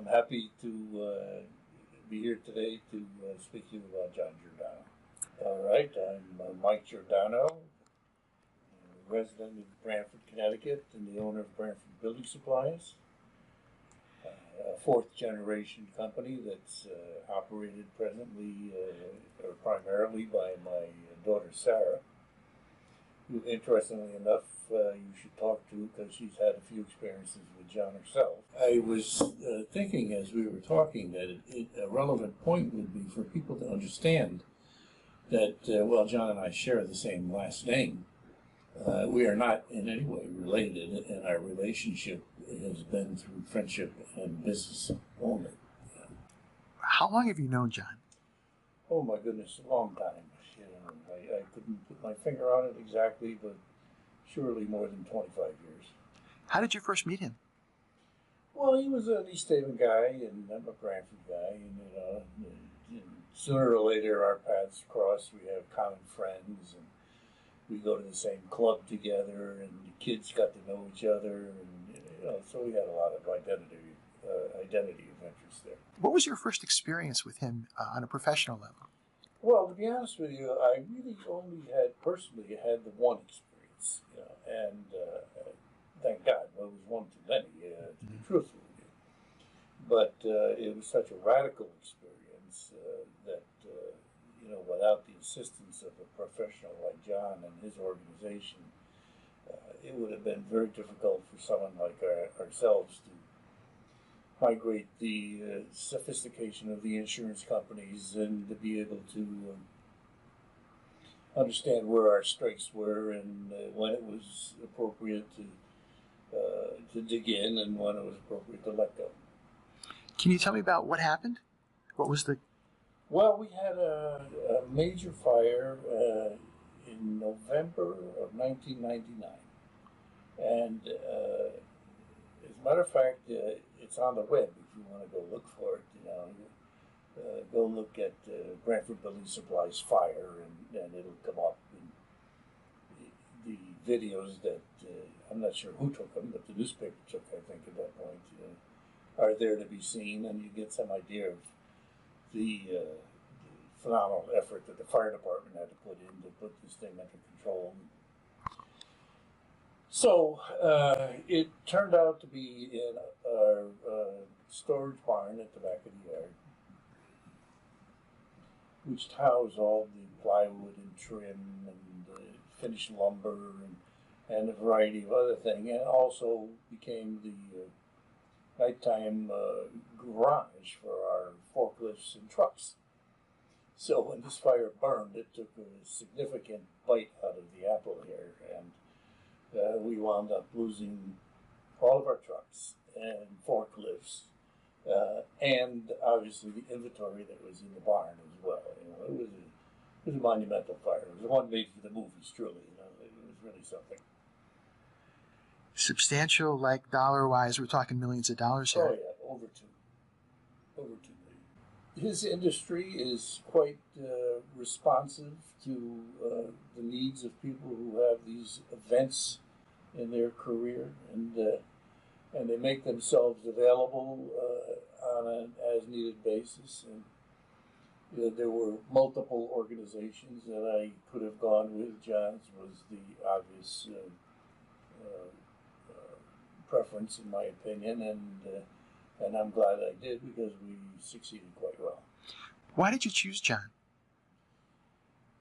I'm happy to be here today to speak to you about John Giordano. All right, I'm Mike Giordano, resident of Branford, Connecticut, and the owner of Branford Building Supplies, a fourth generation company that's operated presently or primarily by my daughter Sarah, who, interestingly enough, you should talk to because she's had a few experiences with John herself. I was thinking as we were talking that a relevant point would be for people to understand that, well, John and I share the same last name. We are not in any way related, and our relationship has been through friendship and business only. How long have you known John? Oh my goodness, a long time. You know, I couldn't put my finger on it exactly, but surely more than 25 years. How did you first meet him? Well, he was an East Haven guy, and I'm a Branford guy, and sooner or later our paths cross. We have common friends, and we go to the same club together, and the kids got to know each other, and so we had a lot of identity of interest there. What was your first experience with him on a professional level? Well, to be honest with you, I really only personally had the one experience, and thank God, well, it was one too many, to be truthful with you. But it was such a radical experience that, without the assistance of a professional like John and his organization, it would have been very difficult for someone like ourselves to migrate the sophistication of the insurance companies and to be able to understand where our strengths were and when it was appropriate to dig in and when it was appropriate to let go. Can you tell me about what happened? What was the... Well, we had a major fire in November of 1999. And as a matter of fact, it's on the web if you want to go look for it. Go look at Branford Building Supplies fire, and it'll come up. And the videos that I'm not sure who took them, but the newspaper took, I think, at that point, are there to be seen, and you get some idea of the phenomenal effort that the fire department had to put in to put this thing under control. So it turned out to be in our storage barn at the back of the yard, which housed all the plywood and trim and finished lumber and a variety of other things, and also became the nighttime garage for our forklifts and trucks. So when this fire burned, it took a significant bite out of the apple here, and we wound up losing all of our trucks and forklifts, and obviously the inventory that was in the barn as well. It was a monumental fire. It was one made for the movies, truly. It was really something. Substantial, like dollar-wise, we're talking millions of dollars here. Oh yeah, over two million. His industry is quite responsive to the needs of people who have these events in their career, and they make themselves available on an as-needed basis. And there were multiple organizations that I could have gone with. John's was the obvious preference, in my opinion, and I'm glad I did because we succeeded quite well. Why did you choose John?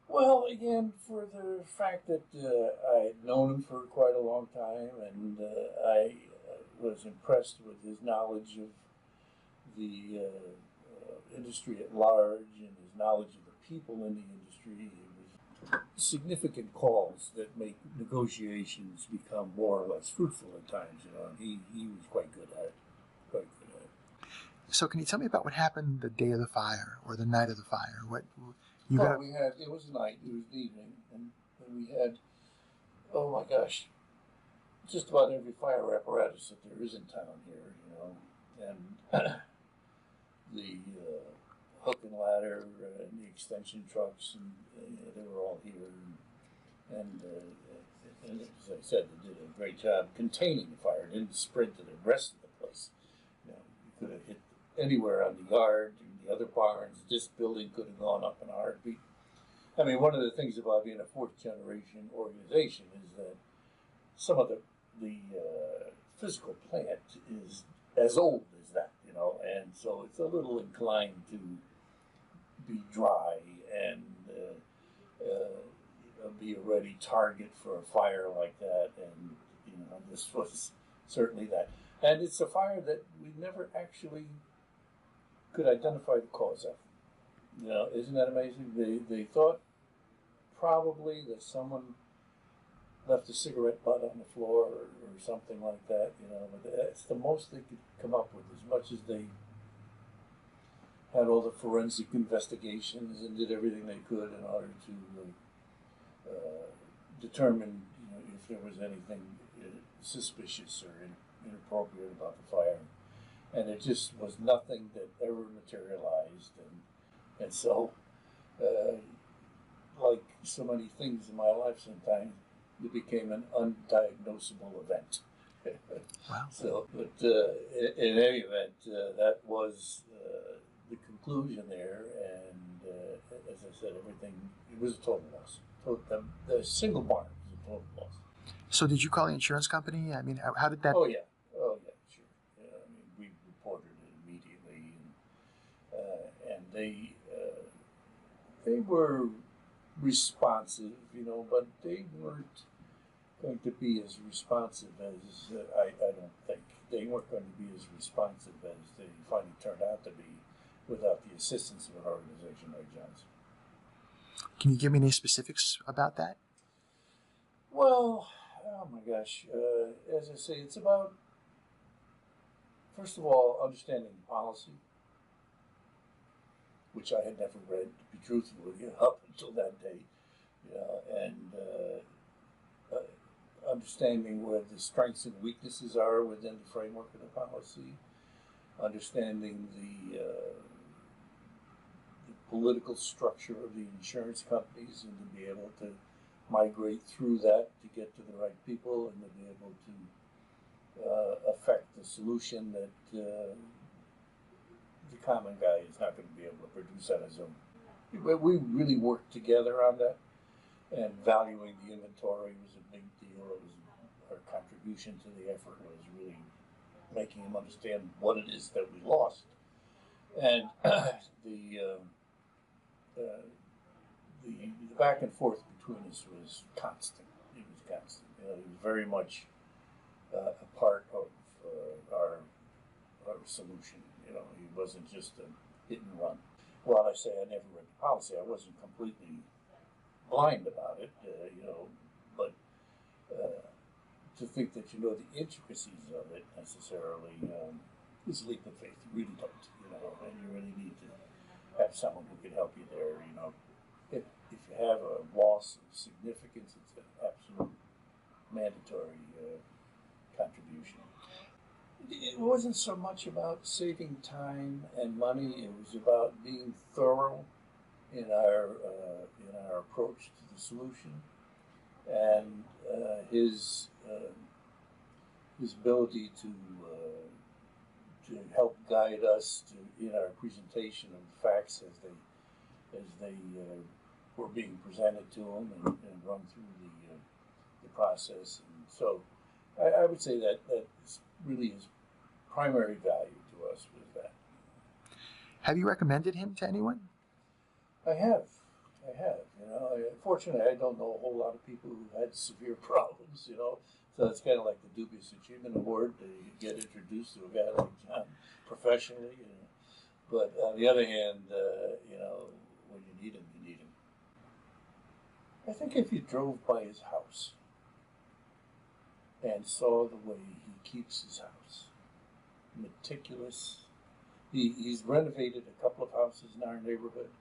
Well, again, for the fact that I had known him for quite a long time, and I was impressed with his knowledge of the industry at large and his knowledge of the people in the industry. It was significant calls that make negotiations become more or less fruitful at times, and he was quite good at it. So can you tell me about what happened the day of the fire or the night of the fire? It was night, it was the evening, and we had, oh my gosh, just about every fire apparatus that there is in town here, and the hook and ladder and the extension trucks, and they were all here, and as I said, they did a great job containing the fire. It didn't spread to the rest of the place. You could have hit anywhere on the yard, in the other barns. This building could have gone up in a heartbeat. I mean, one of the things about being a fourth generation organization is that some of the physical plant is as old as that, you know, and so it's a little inclined to be dry and be a ready target for a fire like that. And you know, this was certainly that. And it's a fire that we never actually could identify the cause of. You know, isn't that amazing? They thought probably that someone left a cigarette butt on the floor or something like that, you know, but that's the most they could come up with, as much as they had all the forensic investigations and did everything they could in order to determine, you know, if there was anything suspicious or inappropriate about the fire. And it just was nothing that ever materialized. And so, like so many things in my life sometimes, it became an undiagnosable event. Wow. So, but in any event, that was the conclusion there. And as I said, everything, it was a total loss. The single barn was a total loss. So did you call the insurance company? I mean, how did that? Oh yeah, sure. Yeah, I mean, we reported it immediately, and they were responsive, you know, but they weren't going to be as responsive as I don't think they weren't going to be as responsive as they finally turned out to be without the assistance of an organization like John's. Can you give me any specifics about that? Well, oh my gosh, as I say, it's about, first of all, understanding policy, which I had never read, to be truthful with you, up until that day, you know, and understanding where the strengths and weaknesses are within the framework of the policy, understanding the political structure of the insurance companies, and to be able to migrate through that to get to the right people, and to be able to affect the solution that the common guy is not going to be able to produce on his own. We really worked together on that, and valuing the inventory was a big deal. It was our contribution to the effort was really making him understand what it is that we lost, and the back and forth between us was constant. It was constant. You know, he was very much a part of our solution. You know, he wasn't just a hit and run. While I say I never read the policy, I wasn't completely blind about it. You know, but to think that you know the intricacies of it necessarily is a leap of faith. You really don't. You know, and you really need to have someone who can help you there. You know, if you have a loss of significance, it's an absolute mandatory contribution. It wasn't so much about saving time and money. It was about being thorough in our approach to the solution, and his ability to help guide us in our presentation of the facts as they were being presented to him, and run through the process. And so I would say that that's really his primary value to us was that. Have you recommended him to anyone? I have. You know, fortunately, I don't know a whole lot of people who had severe problems. You know, so it's kind of like the Dubious Achievement Award to get introduced to a guy like John professionally. You know. But on the other hand, you know, when you need him, you need him. I think if you drove by his house and saw the way he keeps his house, meticulous. He's renovated a couple of houses in our neighborhood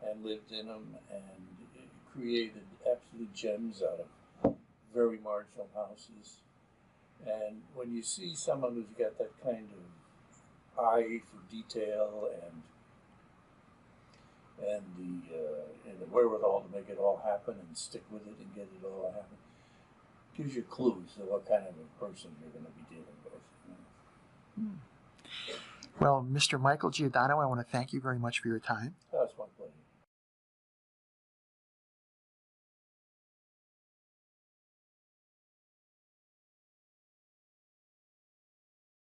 and lived in them, and created absolute gems out of very marginal houses. And when you see someone who's got that kind of eye for detail and the wherewithal to make it all happen and stick with it and get it all happen, gives you clues to what kind of a person you're going to be dealing with. Well, Mr. Michael Giordano, I want to thank you very much for your time.